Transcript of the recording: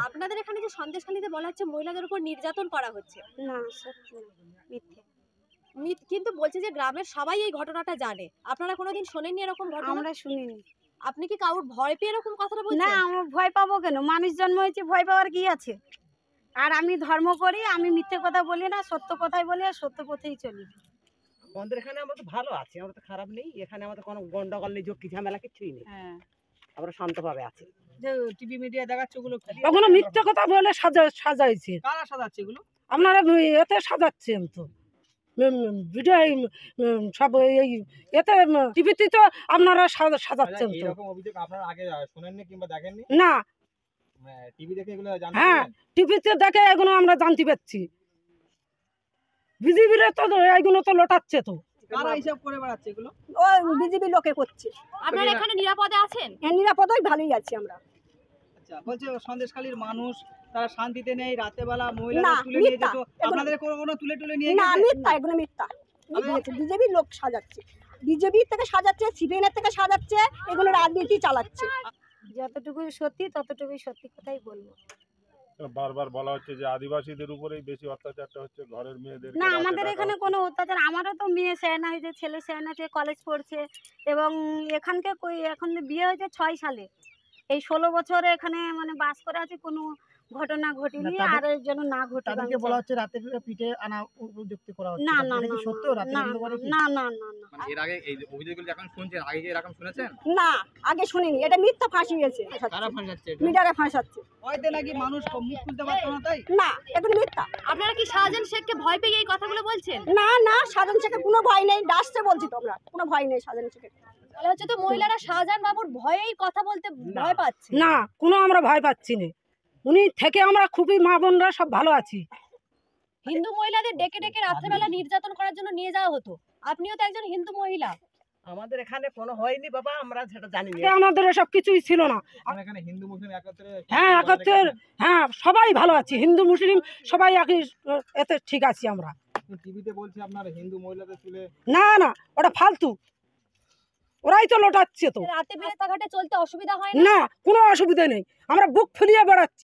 আপনাদের এখানে যে সন্দেশখালীতে বলা হচ্ছে মহিলাদের উপর নির্যাতন করা হচ্ছে, না সত্যি না, মিথ্যে। কিন্তু বলছে যে গ্রামের সবাই এই ঘটনাটা জানে, আপনারা কোনোদিন শোনেননি এরকম ঘটনা? আমরা শুনিনি। আপনি কি কারোর ভয় পেয়ে এরকম কথাটা না, বলছেন? আমরা ভয় পাবো কেন? মানুষ জন্ম হয়েছে, ভয় পাওয়ার কি আছে? আর আমি ধর্ম করি, আমি মিথ্যে কথা বলি না, সত্য কথাই বলি আর সত্য পথেই চলি। আমাদের এখানে আমরা তো ভালো আছি, আমরা তো খারাপ নেই। এখানে আমাদের কোনো গন্ডগোল নেই, ঝক্কি ঝামেলা কিছুই নেই। হ্যাঁ, আমরা শান্তভাবে আছি। যে টিভি মিডিয়া দেখাচ্ছে ওগুলো ওগুলো মিথ্যে কথা বলে সাজাইছে। কারা সাজাচ্ছে এগুলো? আপনারা এতে সাজাচ্ছেন তো ভিডিও সব এই এতে টিভিতে তো আপনারা সাজাচ্ছেন তো। এরকম অভিযোগ আপনারা আগে শুনেননি কিংবা দেখেননি? না, টিভি দেখে এগুলো জানতে হ্যাঁ পারলেন? টিভিতে দেখে এগুলো আমরা জানতে পারছি। বিজেপির তো এইগুলো তো লোটাচ্ছে তো। কারা হিসাব করে বেড়াচ্ছে এগুলো? ও বিজেপি লোকে করছে। আপনারা এখানে নিরাপদে আছেন? হ্যাঁ, নিরাপদেই ভালোই আছি আমরা। আচ্ছা, বলছে সন্দেশখালীর মানুষ তারা শান্তিতে নেই, রাতে বেলা না, মহিলারা তুলে নিয়ে মিথ্যা। যেত। এগুলো- আপনাদের কোনো তুলে নিয়ে না, গেছে? মিথ্যা, এগুলো মিথ্যা। বিজেপির লোক সাজাচ্ছে, বিজেপির থেকে সাজাচ্ছে, সিপিএমের থেকে সাজাচ্ছে, এগুলো রাজনীতি চালাচ্ছে। যতটুকু সত্যি ততটুকুই সত্যি কথাই বলবো। বারবার বলা হচ্ছে যে আদিবাসীদের উপরেই বেশি অত্যাচারটা হচ্ছে, ঘরের মেয়েদের। না, আমাদের এখানে কোনো অত্যাচার, আমারও তো মেয়ে সেনা হয়েছে, ছেলে সেনা হয়েছে, কলেজ পড়ছে এবং এখানকে এখন বিয়ে হয়েছে 6 সালে। এই 16 বছরে এখানে মানে বাস করে আছি, কোনো ঘটনা ঘটেনি আর এর জন্য না ঘটে। তাদেরকে বলা হচ্ছে রাতে পিঠে আনা যুক্তি করা হচ্ছে। না না এটা না কি সত্য? রাতে না বন্ধ করে কি? না না না না মানে এর আগে এই অভিযোগগুলো যখন শুনছেন, আগে কি এরকম শুনেছেন? না, আগে শুনিনি, এটা মিথ্যা ফাঁসিয়েছে, কারা ফাঁসাচ্ছে এটা? মিডিয়ারে ফাঁসাচ্ছে। হয়তো নাকি মানুষ মুখ খুলতে পারতো না তাই? না, এগুলো মিথ্যা। আপনারা কি শাহজাহান শেখকে ভয় পেয়ে এই কথাগুলো বলছেন? না না, সাধারণ শেখের কোনো ভয় নেই, ডাসছে বলছি তোমরা, কোনো ভয় নেই সাধারণ শেখের। তাহলে হচ্ছে তো মহিলারা শাহজাহান বাবুর ভয়েই কথা বলতে ভয় পাচ্ছে। না, কোনো আমরা ভয় পাচ্ছি না। উনি থেকে আমরা খুবই মা বোনরা সব ভালো আছি। হিন্দু মহিলাদের ডেকে ডেকে রাত্রেবেলা নির্যাতন করার জন্য নিয়ে যাওয়া হতো, আপনিও তো একজন হিন্দু মহিলা। আমাদের এখানে কোনো হয়নি বাবা, আমরা সেটা জানি না। আমাদের এসব কিছুই ছিল না। আপনার এখানে হিন্দু মুসলিম একত্রে? হ্যাঁ, একত্রে, হ্যাঁ সবাই ভালো আছি, হিন্দু মুসলিম সবাই একই এতে ঠিক আছি আমরা। টিভিতে বলছে আপনার হিন্দু মহিলাদের তুলে। না না, ওটা ফালতু, ওরাই তো লোটাচ্ছে তো। রাতে রাস্তাঘাটে চলতে অসুবিধা হয় না? না, কোনো অসুবিধা নেই, আমরা বুক ফুলিয়ে বেড়াচ্ছি।